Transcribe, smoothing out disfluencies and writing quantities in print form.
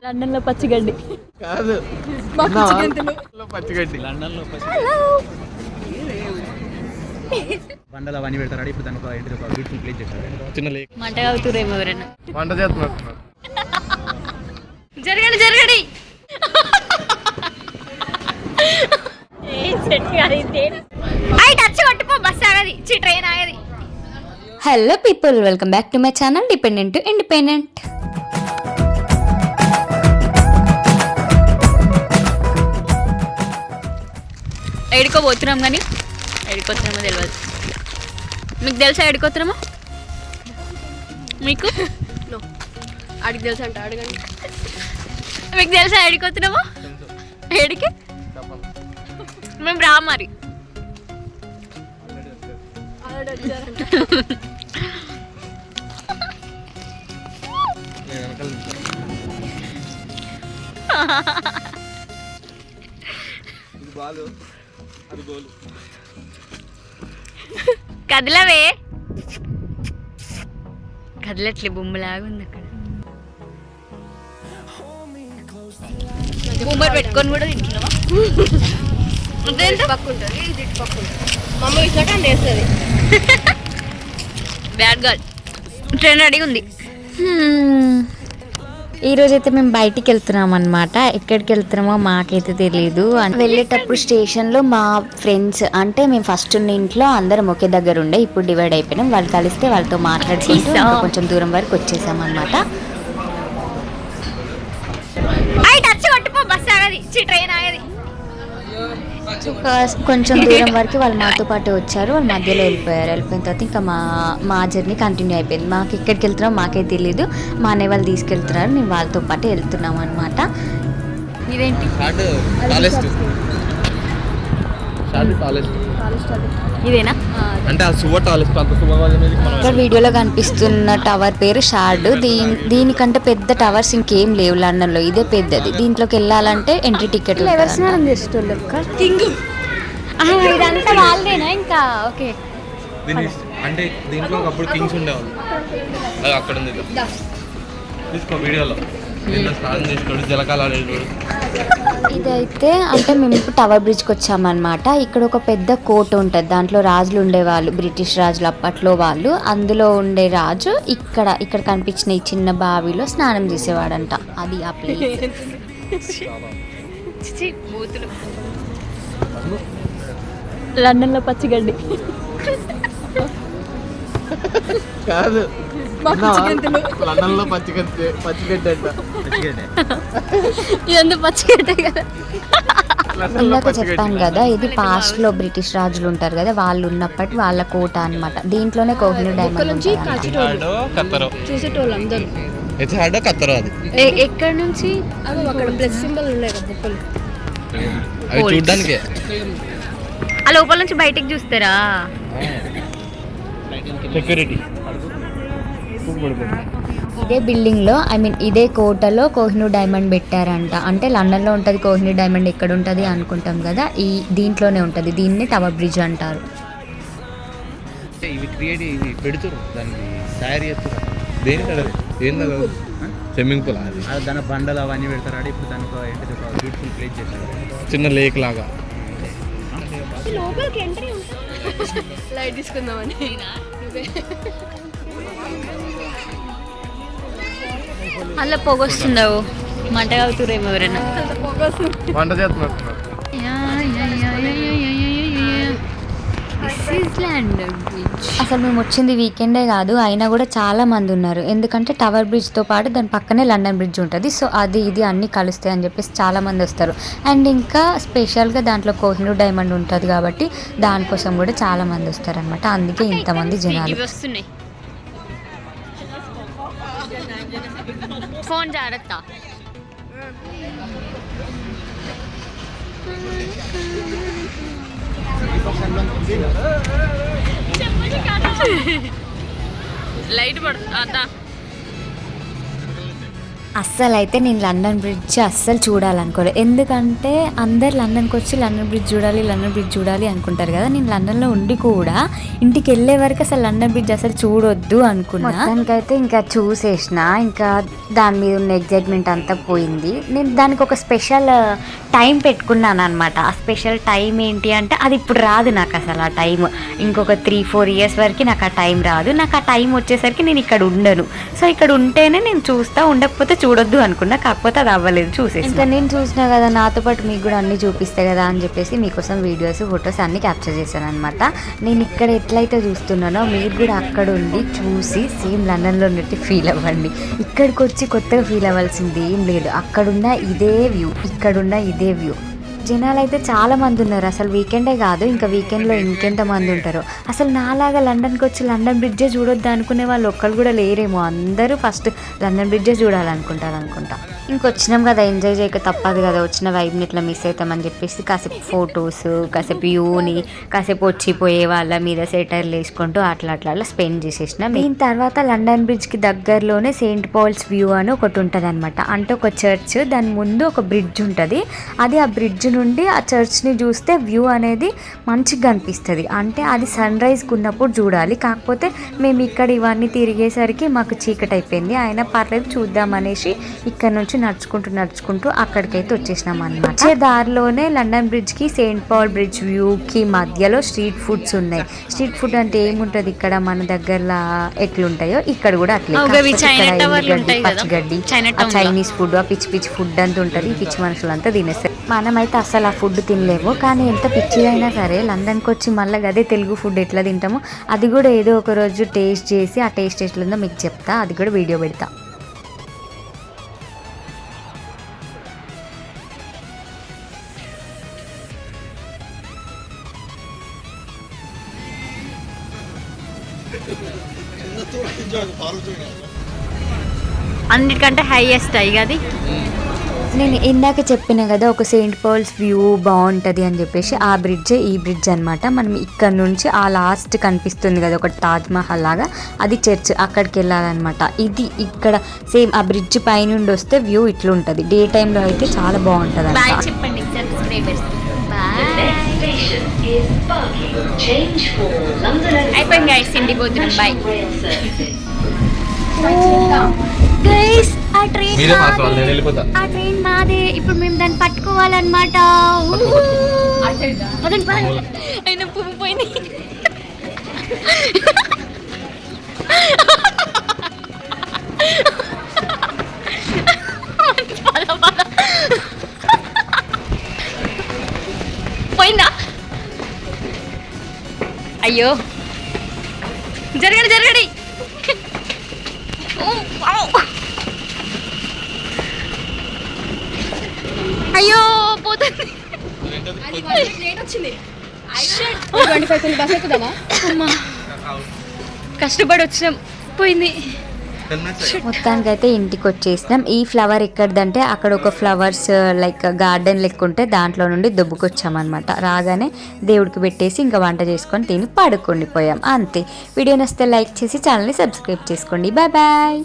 London లో పచ్చిగడ్డి కాదు, పచ్చిగడ్డి. London లో బండలు అవన్నీ పెడతారు. ఇప్పుడు దానికి ఏంటి ఒక బ్యూటిఫుల్ ప్లేస్ చేశారు. చిన్న లేక్. మంట అవుతురేమో ఎవరైనా వంట చేస్తున్నారు. జరగండి జరగండి. ట్రైన్ ఆగది. Hello people, welcome back to my channel dependent to independent. ఎడుకోబోతున్నాం కానీ ఎడుకోతున్నామో తెలియదు. మీకు తెలుసా ఎడుకోతున్నామో? మీకు అడిగి తెలుసా అంట, అడగండి. మీకు తెలుసా ఎడుకోతున్నామో? ఏడికి మేము రా మరి. కదలవే, కదలట్లే, బొమ్మలాగా ఉంది అక్కడ. బొమ్మలు పెట్టుకొని కూడా తింటున్నావా? పక్కు ఉంటుంది, ఇది పక్కు ఉంటుంది. మమ్మీ ఇట్లా వేస్తుంది. Bad girl. ట్రైన్ రెడీ ఉంది. ఈరోజైతే మేము బయటికి వెళ్తున్నాం అనమాట. ఎక్కడికి వెళ్తున్నామో మాకైతే తెలియదు. వెళ్ళేటప్పుడు స్టేషన్లో మా ఫ్రెండ్స్, అంటే మేము ఫస్ట్ ఉన్న ఇంట్లో అందరం ఒకే దగ్గర ఉండే, ఇప్పుడు డివైడ్ అయిపోయినాం. వాళ్ళు కలిస్తే వాళ్ళతో మాట్లాడుకుంటూ కొంచెం దూరం వరకు వచ్చేసాం అనమాట. ట్రైన్ ఆగది. కొంచెం దూరం వరకు వాళ్ళు మాతో పాటు వచ్చారు. వాళ్ళు మధ్యలో వెళ్ళిపోయారు. వెళ్ళిపోయిన తర్వాత ఇంకా మా జర్నీ కంటిన్యూ అయిపోయింది. మాకు ఎక్కడికి వెళ్తున్నామో మాకే తెలియదు. మా అన్నయ్య వాళ్ళు తీసుకెళ్తున్నారు, నేను వాళ్ళతో పాటు వెళ్తున్నాం అనమాట. ఇదేంటి ఇదేనా? అంటే ఇక్కడ వీడియోలో కనిపిస్తున్న టవర్ పేరు షార్డ్. దీనికంటే పెద్ద టవర్స్ ఇంకేం లేవు లండన్ లో, ఇదే పెద్దది. దీంట్లోకి వెళ్ళాలంటే ఎంట్రీ టికెట్. ఇదంతా వాళ్ళదేనా? ఇంకా ఓకే. అంటే దీంట్లో ఒకప్పుడు కింగ్స్ ఉండేవాళ్ళు. అది అక్కడ ఉంది, తీసుకో వీడియోలో. ఇదైతే అంటే మేము ఇప్పుడు టవర్ బ్రిడ్జ్కి వచ్చామన్నమాట. ఇక్కడ ఒక పెద్ద కోట ఉంటుంది, దాంట్లో రాజులు ఉండేవాళ్ళు, బ్రిటిష్ రాజులు అప్పట్లో వాళ్ళు. అందులో ఉండే రాజు ఇక్కడ కనిపించిన ఈ చిన్న బావిలో స్నానం చేసేవాడంట. అది ఆ ప్లేస్. లండన్ లో పచ్చిగడ్డి కాదు, లండన్ లో పచ్చిగడ్డి అంట. ఇదంతా పచ్చిగడ్డే కదా. ఇందాక చెప్పాను కదా, ఇది పాస్ట్ లో బ్రిటిష్ రాజులు ఉంటారు కదా, వాళ్ళు ఉన్నప్పటి వాళ్ళ కోట అన్నమాట. దీంట్లోనే కోహినూర్ డైమండ్ చూసేటోళ్ళు అందరూ. ఎక్కడి నుంచి? అక్కడ ప్లస్ సింబల్ ఉన్నాయి కదా బుక్కలు, చూడడానికి. ఆ లోపల నుంచి బయటికి చూస్తారా? సెక్యూరిటీ. ఇదే బిల్డింగ్ లో, ఐ మీన్ ఇదే కోటలో కోహినూర్ డైమండ్ పెట్టారంట. అంటే లండన్ లో ఉంటది కోహినూర్ డైమండ్, ఎక్కడ ఉంటది అనుకుంటాం కదా, దీంట్లోనే ఉంటది. దీన్ని టవర్ బ్రిడ్జ్ అంటారు. ఇవి పెడుతురు, దానికి తయారు చేస్తారు. స్విమ్మింగ్ పూల్ అది, దాని బండలు అవన్నీ పెడతారు. ఇప్పుడు దానికి ఏంటి ఒక బ్యూటిఫుల్ ప్లేస్ చేశారు. చిన్న లేక్ లాగా. లోపలికి ఎంట్రీ ఉంటుంది. లైట్ తీసుకుందామని. అలా పొగొస్తుండవు, మంట అవుతురేమో ఎవరైనా. వంట చేస్తున్నారు. అసలు మేము వచ్చింది వీకెండే కాదు, అయినా కూడా చాలా మంది ఉన్నారు. ఎందుకంటే టవర్ బ్రిడ్జ్తో పాటు దాని పక్కనే లండన్ బ్రిడ్జ్ ఉంటుంది. సో అది ఇది అన్నీ కలుస్తాయి అని చెప్పేసి చాలా మంది వస్తారు. అండ్ ఇంకా స్పెషల్గా దాంట్లో కోహినూర్ డైమండ్ ఉంటుంది కాబట్టి దానికోసం కూడా చాలా మంది వస్తారు అనమాట. అందుకే ఇంతమంది జనాలు వస్తున్నాయి. ఫోన్ జాగ్రత్త. లైట్ పడు. అస్సలు అయితే నేను లండన్ బ్రిడ్జ్ అస్సలు చూడాలనుకోలేదు. ఎందుకంటే అందరు లండన్కి వచ్చి లండన్ బ్రిడ్జ్ చూడాలి అనుకుంటారు కదా. నేను లండన్లో ఉండి కూడా ఇంటికి వెళ్ళే వరకు అసలు లండన్ బ్రిడ్జ్ అసలు చూడొద్దు అనుకున్నా. దానికైతే ఇంకా చూసేసిన, ఇంకా దాని మీద ఉన్న ఎగ్జైట్మెంట్ అంతా పోయింది. నేను దానికి ఒక స్పెషల్ టైం పెట్టుకున్నాను అనమాట. ఆ స్పెషల్ టైం ఏంటి అంటే అది ఇప్పుడు రాదు నాకు అసలు. ఆ టైం ఇంకొక 3-4 ఇయర్స్ వరకు నాకు ఆ టైం రాదు. నాకు ఆ టైం వచ్చేసరికి నేను ఇక్కడ ఉండను. సో ఇక్కడ ఉంటేనే నేను చూస్తా, ఉండకపోతే చూడొద్దు అనుకున్నా. కాకపోతే అది అవ్వలేదు, చూసేసి. ఇంకా నేను చూసినా కదా, నాతో పాటు మీకు కూడా అన్నీ చూపిస్తే కదా అని చెప్పేసి మీకోసం వీడియోస్ ఫొటోస్ అన్నీ క్యాప్చర్ చేశాను అనమాట. నేను ఇక్కడ ఎట్లయితే చూస్తున్నానో మీరు కూడా అక్కడ ఉండి చూసి సేమ్ లండన్లో ఉన్నట్టు ఫీల్ అవ్వండి. ఇక్కడికి వచ్చి కొత్తగా ఫీల్ అవ్వాల్సింది ఏం లేదు. అక్కడున్న ఇదే వ్యూ, ఇక్కడున్న ఇదే వ్యూ. జనాలు అయితే చాలా మంది ఉన్నారు. అసలు వీకెండే కాదు, ఇంకా వీకెండ్లో ఇంకెంత మంది ఉంటారో. అసలు నాలాగా లండన్కి వచ్చి లండన్ బ్రిడ్జే చూడొద్దు అనుకునే వాళ్ళు ఒక్కరు కూడా లేరేమో. అందరూ ఫస్ట్ లండన్ బ్రిడ్జే చూడాలనుకుంటారు అనుకుంటా. ఇంకొచ్చినాం కదా, ఎంజాయ్ చేయక తప్పదు కదా. వచ్చిన వైబ్ని ఇట్లా మిస్ అవుతామని చెప్పేసి కాసేపు ఫొటోస్, కాసేపు వ్యూని, కాసేపు వచ్చిపోయే వాళ్ళ మీద సెటర్లు వేసుకుంటూ అట్లా స్పెండ్ చేసేసినాం. దీని తర్వాత లండన్ బ్రిడ్జ్కి దగ్గరలోనే సెయింట్ పాల్స్ వ్యూ అని ఒకటి ఉంటుంది అనమాట. అంటే ఒక చర్చ్, దాని ముందు ఒక బ్రిడ్జ్ ఉంటుంది. అది ఆ బ్రిడ్జ్ నుండి ఆ చర్చ్ని చూస్తే వ్యూ అనేది మంచిగా అనిపిస్తుంది. అంటే అది సన్ రైజ్కి ఉన్నప్పుడు చూడాలి. కాకపోతే మేము ఇక్కడ ఇవన్నీ తిరిగేసరికి మాకు చీకటి అయిపోయింది. అయినా పర్లేదు చూద్దామనేసి ఇక్కడ నుంచి నడుచుకుంటూ అక్కడికైతే వచ్చేసినాం అనమాట. వచ్చే దారిలోనే లండన్ బ్రిడ్జ్కి సెయింట్ పాల్ బ్రిడ్జ్ వ్యూకి మధ్యలో స్ట్రీట్ ఫుడ్స్ ఉన్నాయి. స్ట్రీట్ ఫుడ్ అంటే ఏముంటుంది, ఇక్కడ మన దగ్గరలో ఎట్లుంటాయో ఇక్కడ కూడా అట్లే. పచ్చిగడ్డి, చైనీస్ ఫుడ్, ఆ పిచ్చి ఫుడ్ అంతా ఉంటుంది. ఈ పిచ్చి మనుషులంతా తినేస్తారు. మనమైతే అసలు ఆ ఫుడ్ తినలేము. కానీ ఎంత పిచ్చిదైనా సరే లండన్కి వచ్చి మళ్ళీ అదే తెలుగు ఫుడ్ ఎట్లా తింటామో అది కూడా ఏదో ఒక రోజు టేస్ట్ చేసి ఆ టేస్ట్ ఎట్లుందో మీకు చెప్తా. అది కూడా వీడియో పెడతా. అన్నిటికంటే హైయెస్ట్ అయ్యి అది. నేను ఇందాక చెప్పిన కదా ఒక సెయింట్ పాల్స్ వ్యూ బాగుంటుంది అని చెప్పేసి, ఆ బ్రిడ్జ్ ఈ బ్రిడ్జ్ అనమాట. మనం ఇక్కడ నుంచి ఆ లాస్ట్ కనిపిస్తుంది కదా ఒక తాజ్ మహల్ లాగా, అది చర్చ్, అక్కడికి వెళ్ళాలన్నమాట. ఇది ఇక్కడ సేమ్ ఆ బ్రిడ్జ్ పైనుండి వస్తే వ్యూ ఇట్లుంటుంది. డే టైంలో అయితే చాలా బాగుంటుంది. చెప్పండి అయిపోయింది గైస్, ఇంటికి పోతున్నాం. Bye guys. ఆ ట్రైన్ మాదే. ఇప్పుడు మేము దాన్ని పట్టుకోవాలన్నమాట. అయినా పువ్వు పోయింది. పోయిందా? అయ్యో జరగడి. అయ్యో పోతుంది. కష్టపడి వచ్చినాం, పోయింది. మొత్తానికైతే ఇంటికి వచ్చేసినాం. ఈ ఫ్లవర్ ఎక్కడిదంటే అక్కడ ఒక ఫ్లవర్స్ లైక్ గార్డెన్ లెక్క ఉంటే దాంట్లో నుండి దొబ్బుకొచ్చామన్నమాట. రాగానే దేవుడికి పెట్టేసి ఇంకా వంట చేసుకొని తిని పడుకొని పోయాం, అంతే. వీడియో నచ్చితే లైక్ చేసి ఛానల్ని సబ్స్క్రైబ్ చేసుకోండి. Bye bye.